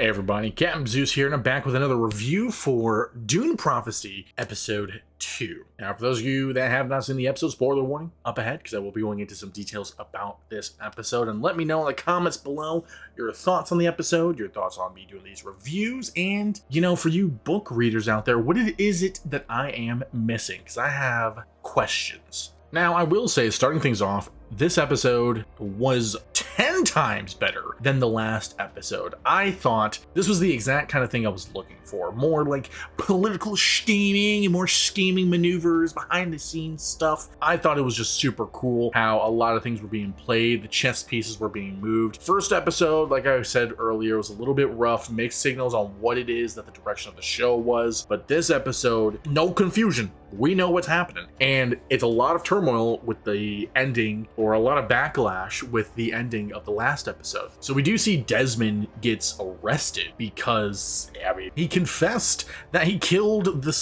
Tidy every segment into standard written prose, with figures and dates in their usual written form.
Hey everybody, Captain Zeus here, and I'm back with another review for Dune Prophecy Episode 2. Now, for those of you that have not seen the episode, spoiler warning up ahead, because I will be going into some details about this episode, and let me know in the comments below your thoughts on the episode, your thoughts on me doing these reviews, and, for you book readers out there, what is it that I am missing? Because I have questions. Now, I will say, starting things off, this episode was 10 times better than the last episode. I thought this was the exact kind of thing I was looking for. More like political scheming and more scheming maneuvers, behind the scenes stuff. I thought it was just super cool how a lot of things were being played, the chess pieces were being moved. First episode, like I said earlier, was a little bit rough, mixed signals on what it is that the direction of the show was. But this episode, no confusion. We know what's happening. And it's a lot of turmoil with the ending, or a lot of backlash with the ending of the last episode. So we do see Desmond gets arrested because, he confessed that he killed the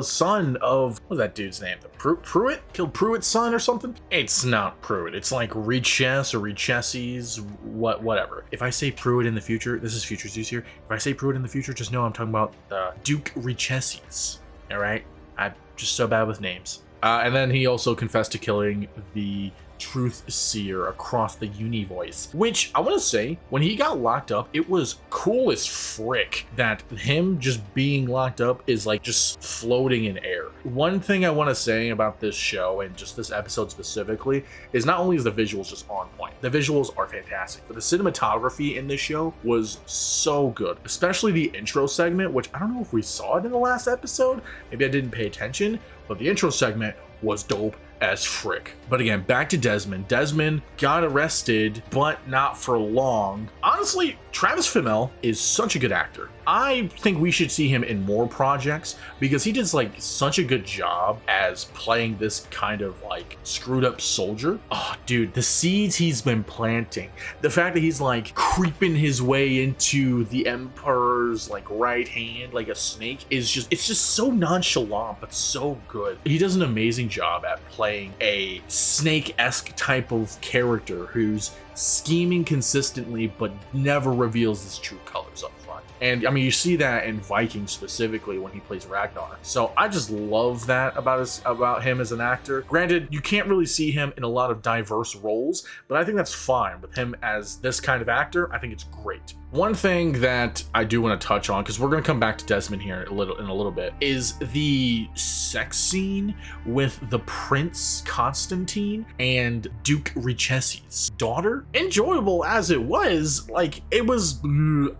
son of, what was that dude's name? Pruitt? Killed Pruitt's son or something? It's not Pruitt. It's like Reches or Recheses, whatever. If I say Pruitt in the future, this is Future Zeus here. If I say Pruitt in the future, just know I'm talking about Duke Recheses. All right? I'm just so bad with names. And then he also confessed to killing the Truth Seer across the Univoice, which I want to say, when he got locked up, it was cool as frick that him just being locked up is like just floating in air. One thing I want to say about this show, and just this episode specifically, is not only is the visuals just on point, the visuals are fantastic, but the cinematography in this show was so good, especially the intro segment, which I don't know if we saw it in the last episode, maybe I didn't pay attention, but the intro segment was dope as frick. But again, back to Desmond. Desmond got arrested, but not for long. Honestly, Travis Fimmel is such a good actor. I think we should see him in more projects because he does such a good job as playing this kind of screwed up soldier. Oh, dude, the seeds he's been planting, the fact that he's creeping his way into the Emperor's right hand like a snake it's just so nonchalant but so good. He does an amazing job at playing a snake-esque type of character who's scheming consistently but never reveals his true colors up front. And you see that in Vikings specifically when he plays Ragnar. So I just love that about him as an actor. Granted, you can't really see him in a lot of diverse roles, but I think that's fine with him as this kind of actor. I think it's great. One thing that I do want to touch on, because we're going to come back to Desmond here in a little bit, is the sex scene with the Prince Constantine and Duke Recheses' daughter. Enjoyable as it was, it was,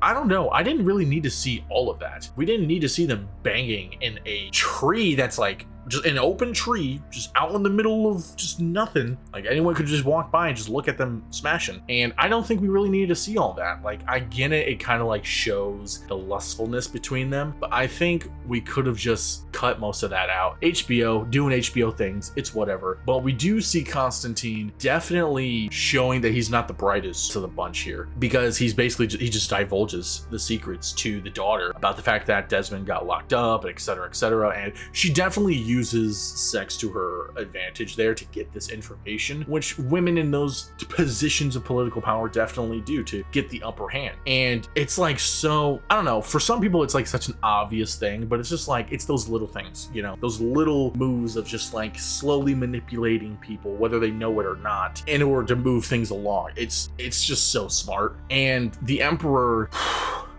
I don't know, I didn't really need to see all of that. We didn't need to see them banging in a tree that's just an open tree, just out in the middle of just nothing. Anyone could just walk by and just look at them smashing. And I don't think we really needed to see all that. I get it, it kind of shows the lustfulness between them, but I think we could have just cut most of that out. HBO, doing HBO things, it's whatever. But we do see Constantine definitely showing that he's not the brightest of the bunch here, because he's basically, he just divulges the secrets to the daughter about the fact that Desmond got locked up, etc., etc. And she definitely uses sex to her advantage there to get this information, which women in those positions of political power definitely do to get the upper hand. And it's so, I don't know, for some people it's such an obvious thing, but it's just it's those little things, those little moves of just slowly manipulating people, whether they know it or not, in order to move things along. It's just so smart. And the Emperor,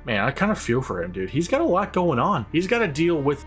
man, I kind of feel for him, dude. He's got a lot going on. He's got to deal with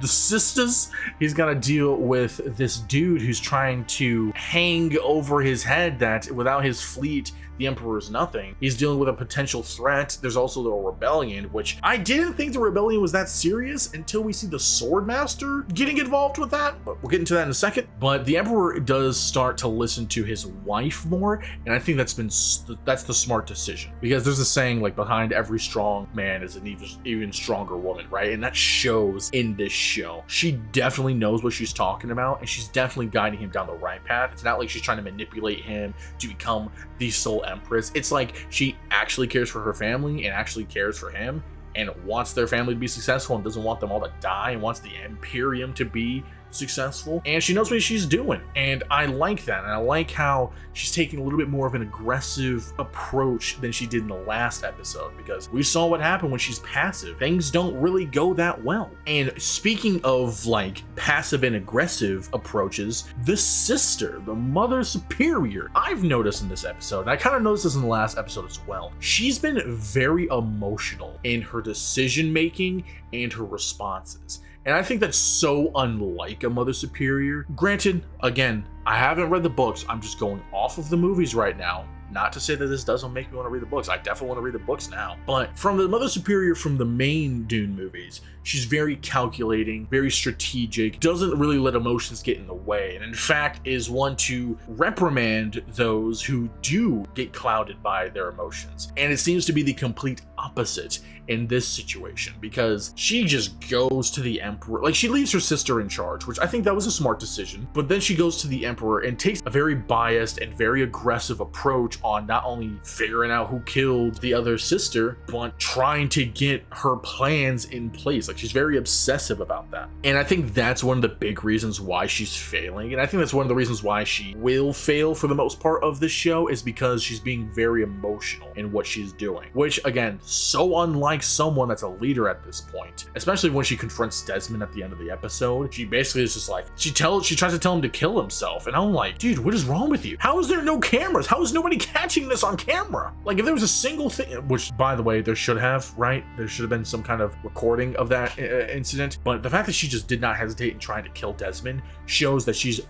the sisters. He's got to deal with this dude who's trying to hang over his head that without his fleet, the Emperor is nothing. He's dealing with a potential threat. There's also the rebellion, which I didn't think the rebellion was that serious until we see the Swordmaster getting involved with that, but we'll get into that in a second. But the Emperor does start to listen to his wife more, and I think that's the smart decision, because there's a saying behind every strong man is an even stronger woman, right? And that shows in this show. She definitely knows what she's talking about, and she's definitely guiding him down the right path. It's not like she's trying to manipulate him to become the sole empress. It's she actually cares for her family and actually cares for him and wants their family to be successful and doesn't want them all to die and wants the Imperium to be successful, and she knows what she's doing. And I like that. And I like how she's taking a little bit more of an aggressive approach than she did in the last episode, because we saw what happened when she's passive. Things don't really go that well. And speaking of like passive and aggressive approaches, the sister, the mother superior, I've noticed in this episode, and I kind of noticed this in the last episode as well, she's been very emotional in her decision making and her responses. And I think that's so unlike a mother superior. Granted, again, I haven't read the books. I'm just going off of the movies right now. Not to say that this doesn't make me want to read the books. I definitely want to read the books now. But from the Mother Superior from the main Dune movies, she's very calculating, very strategic, doesn't really let emotions get in the way, and in fact is one to reprimand those who do get clouded by their emotions. And it seems to be the complete opposite in this situation, because she just goes to the Emperor. Like, she leaves her sister in charge, which I think that was a smart decision, but then she goes to the Emperor and takes a very biased and very aggressive approach on not only figuring out who killed the other sister, but trying to get her plans in place. Like, she's very obsessive about that. And I think that's one of the big reasons why she's failing. And I think that's one of the reasons why she will fail for the most part of this show, is because she's being very emotional in what she's doing. Which, again, so unlike someone that's a leader at this point, especially when she confronts Desmond at the end of the episode. She basically is just like, she tries to tell him to kill himself. And I'm like, dude, what is wrong with you? How is there no cameras? How is nobody catching this on camera? Like, if there was a single thing, which by the way, there should have, right? There should have been some kind of recording of that incident. But the fact that she just did not hesitate in trying to kill Desmond shows that she's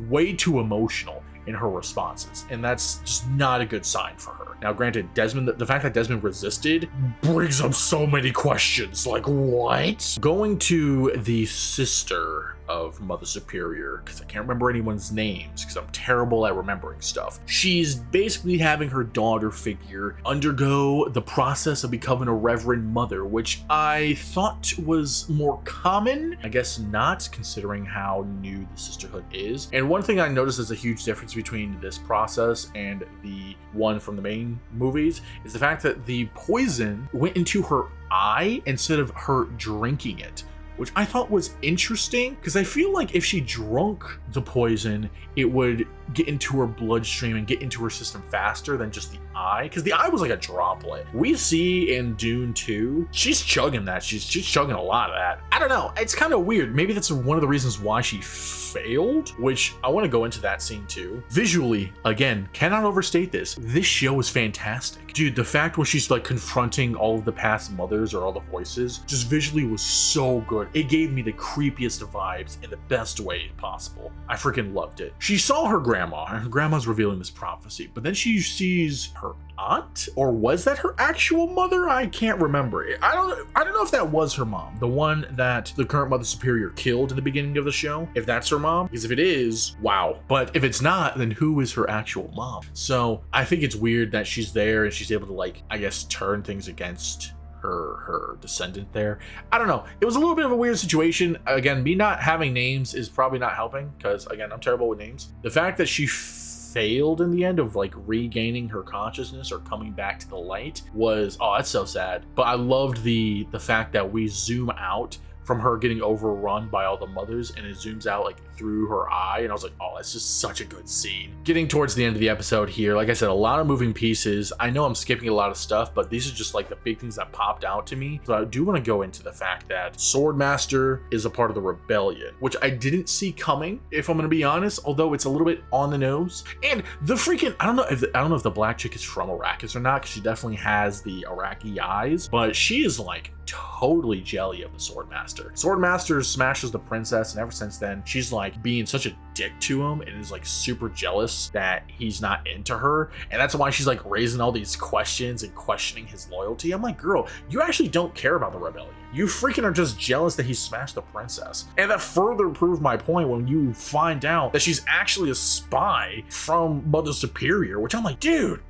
way too emotional in her responses, and that's just not a good sign for her. Now, granted, Desmond, the fact that Desmond resisted brings up so many questions. Like, what? Going to the sister of Mother Superior, because I can't remember anyone's names because I'm terrible at remembering stuff. She's basically having her daughter figure undergo the process of becoming a Reverend Mother, which I thought was more common. I guess not, considering how new the sisterhood is. And one thing I noticed is a huge difference between this process and the one from the main movies is the fact that the poison went into her eye instead of her drinking it, which I thought was interesting, because I feel like if she drunk the poison, it would get into her bloodstream and get into her system faster than just the eye, because the eye was like a droplet. We see in Dune 2, she's chugging that. She's chugging a lot of that. I don't know. It's kind of weird. Maybe that's one of the reasons why she failed, which I want to go into that scene too. Visually, again, cannot overstate this. This show is fantastic. Dude, the fact where she's like confronting all of the past mothers or all the voices, just visually was so good. It gave me the creepiest vibes in the best way possible. I freaking loved it. She saw her grandma, and her grandma's revealing this prophecy, but then she sees her aunt, or was that her actual mother? I can't remember. I don't know if that was her mom, the one that the current Mother Superior killed in the beginning of the show, if that's her mom, because if it is, wow. But if it's not, then who is her actual mom? So I think it's weird that she's there and she's able to, like, I guess, turn things against her descendant there. I don't know. It was a little bit of a weird situation. Again, me not having names is probably not helping, because again, I'm terrible with names. The fact that she failed in the end of like regaining her consciousness or coming back to the light was, oh, that's so sad. But I loved the fact that we zoom out from her getting overrun by all the mothers, and it zooms out like through her eye, and I was like, oh, that's just such a good scene. Getting towards the end of the episode here, like I said, a lot of moving pieces. I know I'm skipping a lot of stuff, but these are just like the big things that popped out to me. So I do want to go into the fact that Swordmaster is a part of the rebellion, which I didn't see coming, if I'm going to be honest, although it's a little bit on the nose. And the freaking, I don't know if the black chick is from Arrakis or not, because she definitely has the Iraqi eyes, but she is like totally jelly of the Swordmaster. Swordmaster smashes the princess, and ever since then, she's like being such a dick to him and is like super jealous that he's not into her. And that's why she's like raising all these questions and questioning his loyalty. I'm like, girl, you actually don't care about the rebellion. You freaking are just jealous that he smashed the princess. And that further proved my point when you find out that she's actually a spy from Mother Superior, which I'm like, dude,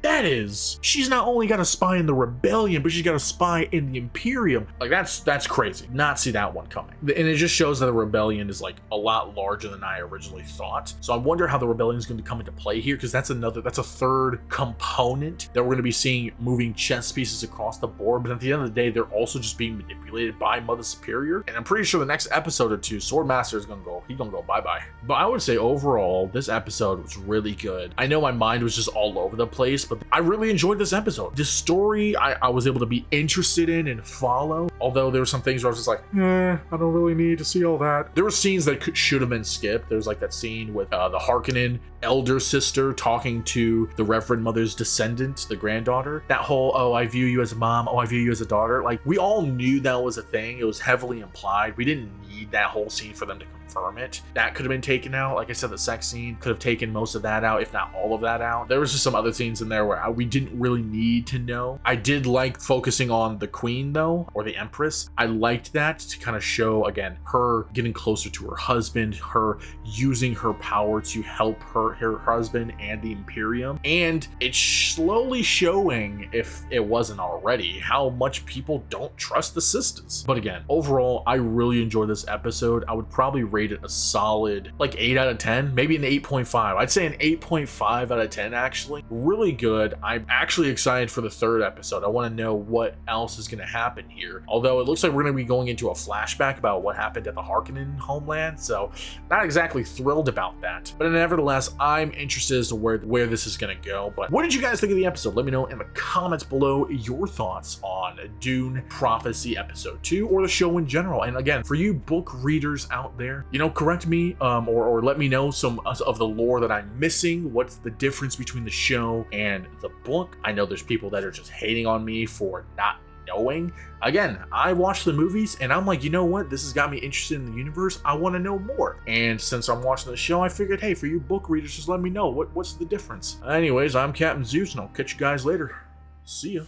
she's not only got a spy in the rebellion, but she's got a spy in the Imperium. Like, that's crazy. Not see that one coming. And it just shows that the rebellion is like a lot larger than I originally thought thought. So I wonder how the rebellion is going to come into play here, because that's a third component that we're going to be seeing moving chess pieces across the board. But at the end of the day, they're also just being manipulated by Mother Superior. And I'm pretty sure the next episode or two, Swordmaster is gonna go bye-bye. But I would say overall, this episode was really good. I know my mind was just all over the place, but I really enjoyed this episode. This story I was able to be interested in and follow, although there were some things where I was just like, I don't really need to see all that. There were scenes that should have been skipped. There's like that scene with the Harkonnen elder sister talking to the Reverend Mother's descendant, the granddaughter. That whole, oh, I view you as a mom, oh, I view you as a daughter. Like, we all knew that was a thing. It was heavily implied. We didn't need that whole scene for them to confirm it. That could have been taken out. Like I said, the sex scene could have taken most of that out, if not all of that out. There was just some other scenes in there where we didn't really need to know. I did like focusing on the queen though, or the empress. I liked that to kind of show, again, her getting closer to her husband, her using her power to help her husband and the Imperium. And it's slowly showing, if it wasn't already, how much people don't trust the sisters. But again, overall, I really enjoyed this episode. I would probably rate it a solid like 8 out of 10, maybe an 8.5. I'd say an 8.5 out of 10 actually. Really good. I'm actually excited for the third episode. I want to know what else is going to happen here. Although it looks like we're going to be going into a flashback about what happened at the Harkonnen homeland, so not exactly thrilled about that. But nevertheless, I'm interested as to where this is going to go. But what did you guys think of the episode? Let me know in the comments below your thoughts on Dune Prophecy Episode 2 or the show in general. And again, for you book readers out there, correct me or let me know some of the lore that I'm missing. What's the difference between the show and the book? I know there's people that are just hating on me for not knowing. Again, I watched the movies and I'm like, you know what? This has got me interested in the universe. I want to know more. And since I'm watching the show, I figured, hey, for you book readers, just let me know what's the difference. Anyways, I'm Captain Zeus and I'll catch you guys later. See ya.